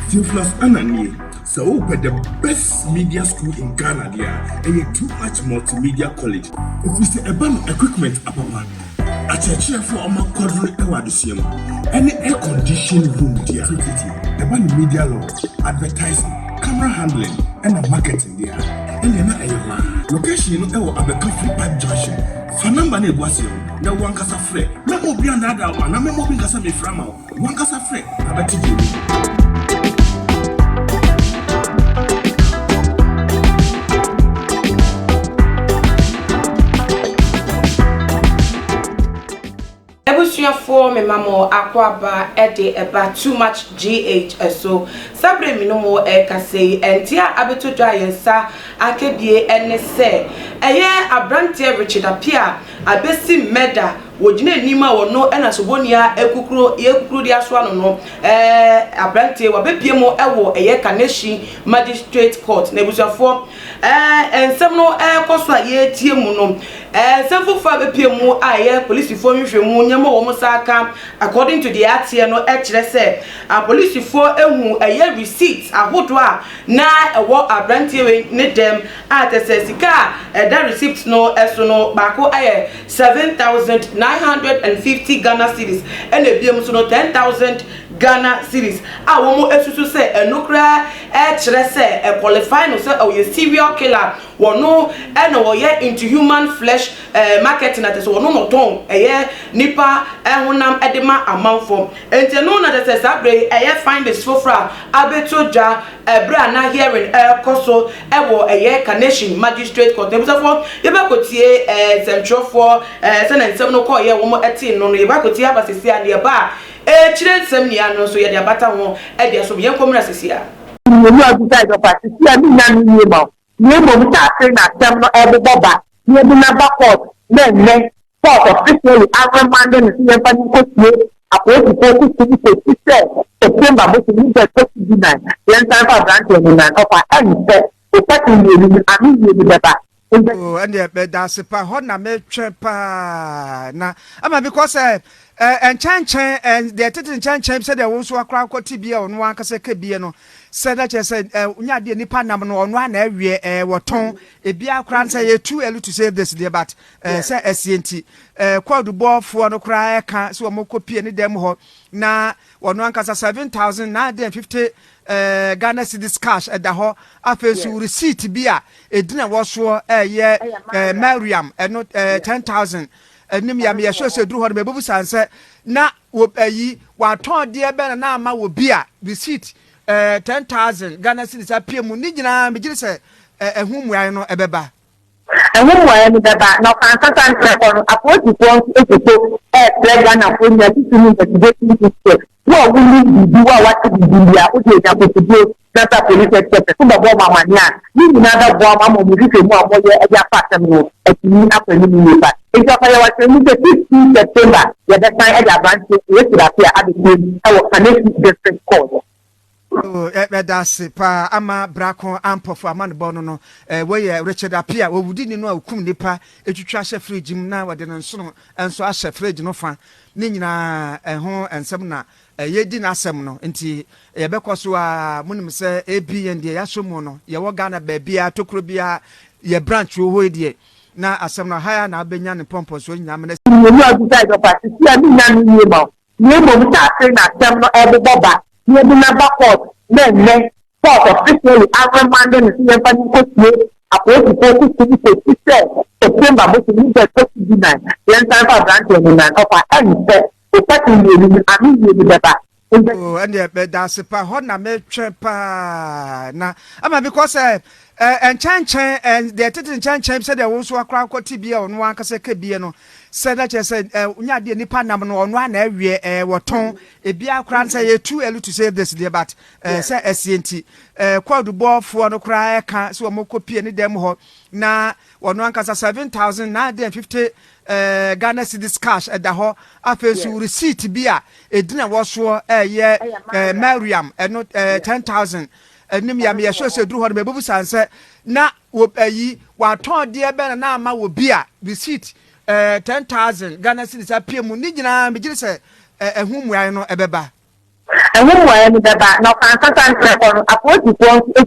Theophilus Anani, so the best media school in Ghana there, and a too much multimedia college. If we say about equipment, a church for a quadruple ewadisium, any air conditioned room there, about media law, advertising, camera handling, and a marketing there. And then a location in our Abercrombie Park Junction. Fanamba ne was you, no one cast a fret. No more beyond that one, no more being a semi from one cast a fret. I bet you. For me mamo akwaba ede eba too much GH so sabre mi no mo e ka say entia abeto dwa yensa akebie ene se eye abrante Richard Apia abesi meda wojine nima wono ena sobonia ekukuro dia so ano no abrante wabepie mo ewo eye Kaneshi Magistrate Court na ebusuafo ensem no koso aye tie mu no ensem fa bepie mu aye police fo nhwe mu nyemo wo musaka according to the atie no kire se police fo ehu eye receipt ahodo a na ewo abrante we ne dem atese sika that receipt no eso no bako aye 7,950 Ghana cedis and ebiem so no 10,000 Ghana cedis a wo mo esusu se enokra kire se qualify no se o ye serial killer wono eno wo ye into human flesh marketing at so wono moton eye nipa ehunam edema amanfo ente no na de sabre eye find this fofra abetoja bra na hearing koso ewo eye Kaneshi Magistrate Court nebusafo ye ba kotie central for senensem no ko ye wo mo eti no ye ba kotie abasisi ade ba chire nsem nia no so ye de abata ho e de so ye komra sesia you know decide of party see am na ni ba ye mo ta say na tem no e bo ba ye bi na ba court ne court officially agreement ni ye pa ni ko tie apo ko say September mo ti ni be 29 yen time for grant ni na of and say o party ni ni ami ni bi ba oh and the that's pa ho na me twe pa na ama because and chan and the attendant chan said there was akra kwoti bia ono ankasa ka bia no said that said unya de nipa nam no ono na awie woton e bia akra say you too early to say this there but say SCNT kwadu bofo no kra ka so mo kopie ne dem ho na ono ankasa 7,950 Ghana cedis cash at the ho afesu receipt bia edina woso ye Mariam not 10,000 nim ya me show say dru ho be bubu sanse na wo ayi wa ton de be na ama wo bia receipt 10,000 Ghana cedis apia mu ni gina me gire se ehun muan no ebeba ehun muan no beba no kan san record approach to eto Ghana for me to investigation system no we need do what to do ya o de ja ko to data police sector so bo mama nya ni na da bo mama mo ri fe mu amoye e ja pattern no atini apani ni ba e ja fa ya wa ni the 15 September ya da sign e ja branch we should appear at the Kaneshi District Court. Oh, that's pa ama brako ampofo amane bono no we Richard Apia wo wudi ni no akum nipa etwitwa hye fridge mu na wode no nso enso ahye fridge no fa ni nyina ho ensem na yedi na asem no nti yebekoso a munim se ABN de yasomu no ye wo Ghana ba bia tokuro bia ye branch wo ho die na asem no haya na abenya ne pompo so nyina mena you know decide of party see am na ni ba ye mo ta say na asem no e bo ba ye bi na ba court ne court officially agreement ni ye pa ni ko tie apo ko say September mo ti ni be 29 yen time for grant ni na of and say o party ni ami ni bi ba oh and the that's pa ho na me twe pa na ama because and chan and the attendant chan said there was akra kwoti bia ono ankasa ka bia no said that said unya de nipa nam no ono na awie woton e bia akra say you too early to say this there but say SCNT kwadu bofo no kra ka so mo kopie ne dem ho na ono ankasa 7,950 Ghana cedis cash at the ho afesu receipt bia edina woso ye Mariam not 10,000 nim ya me show say dru ho be bubu sanse na wo ayi wa ton de be na ama wo bia receipt 10,000 Ghana cedis apia mu ni gina me gire se ehun muan no ebeba And when we're in the back, now constant record, approach is one to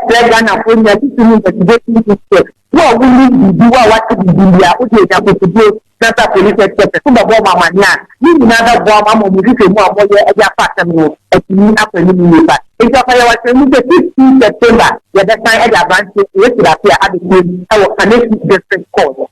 play Ghana for me, to investigation to what we need to do, what to do, what to do, that's a police sector, some of Mama Nan, you another bomb, I'm going to do more, your partner, at the upper limit. If you are saying the 15th September, the time at the advance, you will appear at the our connection district court.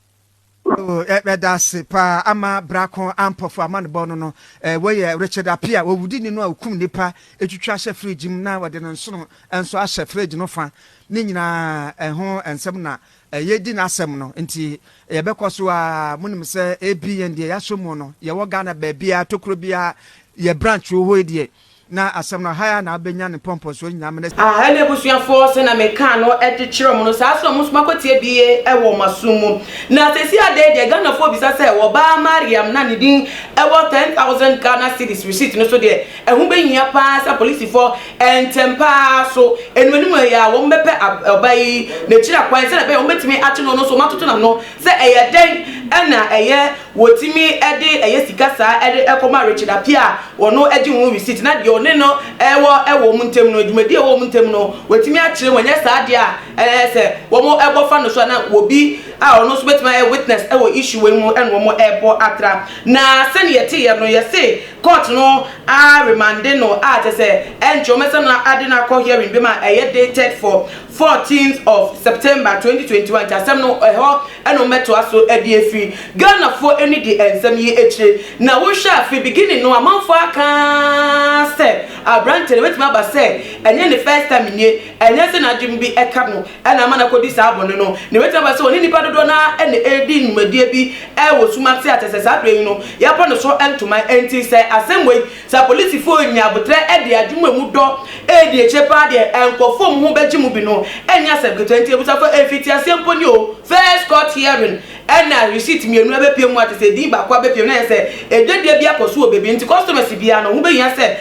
Oh, that's pa ama brako ampofo amane bono no we Richard Apia we wudi ni no akum nipa etwitwa hye fridge mu na wode no nso enso ahye fridge no fa ni nyina ho ensem na yedi na asem no nti yebekoso a munim se ABN de yasomo no ye wo Ghana ba bia tokuro bia ye branch wo die na asem no haya na abenya ne pompo so nyina mena ele busuafo se na meka no ede kire mu no saa so mo soma kwatie bie e wo masumu na sesi ade de Ghana fo bisa se wo ba Mariam na ne din e wo 10,000 Ghana cedis receipt no so de ehun be hia pa sa police for entempa so enwenu ya wo mbepe obai na kira kwan se na be wo betimi ache no so matoto na no se eye den na eye wotimi ede eye sika sa ede ekoma Richard Apia wono ede hu receipt na de one no ewo muntem no adwumadi ewo muntem no wetimi akire wanya saa de a se wo mo ebofa no so na wobi a ono so betima e witness ewo issue we mu en wo mo ebo atra na se ne yete ye no ye se court no a remand no a te se encho mesa na ade na call hearing be ma dated for 14th of September 2021 asem no ho eno meto aso ade afi Ghana for any the ensem ye etire na wo hwa afi beginning no amanfo aka se abrante wetima ba se enye the first time nie enye se na dwum bi eka no ena mana kodi sa abone no ne wetima ba se oni nipa dodo na ene edi numadie bi e wo suma se atese sa dwen no ya pa no so entuma enti se asem we sa police fo nya botre e de adwuma mu do e de chepa de enkofo mu ho beji mu bi no enya secretary enti ebusa fo efiti asem ni o first court hearing ena receipt mienu ebe pie mu atese di ba kwa be pie na se edwedie bi akoso obebi enti customers bia no ho be hia se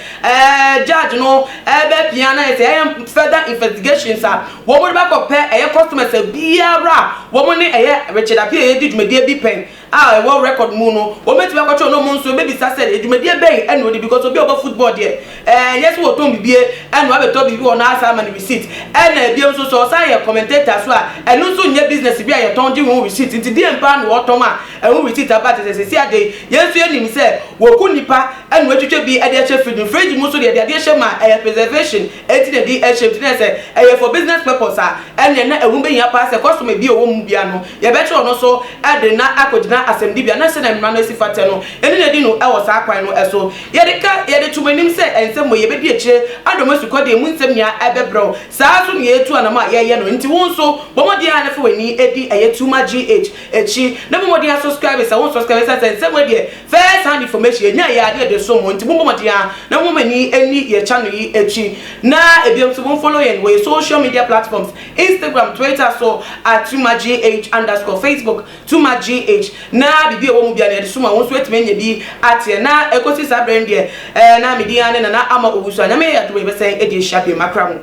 judge no ebe pie na se further investigations a wo mo ba ko pe customers biara wo mo ni Richard Apia edi dwumadie bi pen a wo record mu no wo meti ba ko no mo nso be bi sa se dwumadie ben ena odi because obi oba football there yes wo ton bibie ena be to bibi ona asa ma ni receipt ena bi nso so sa ye commentator so a eno nso nye business bi a ye ton ji ho receipt nti die mpa no wo ton a eno receipt about se se ade yesu enim se wo ku nipa ena wetwetwe bi ade a che fridge mu so de ade hye ma preservation enti de di shape na se for business purpose a ena na ehun be hia pa se customer bi owo mu bia no ye be che ono so ade na akogina asem bia na se na mra no sifate no eni na di no e wo sa kwan no eso ye de tumanim se ensem mo ye be di ekire adomo suko de mu nsem nya ebebro saa so ne etu anama ye no nti won so bomodi a na fe wani edi Tuma GH echi na bomodi a subscribe se won subscribe se ensem we de first hand information nya ya de so mo nti bomodi a na bomani eni ye channel yi echi na ebiom so bon follow yen we social media platforms Instagram Twitter so @Tuma GH _ Facebook Tuma GH na bibi e wo mu bia na de so ma won so etime nya bi atie na ekosi sa brand de na media na ama obusu anya me ya to be say e de shape makramu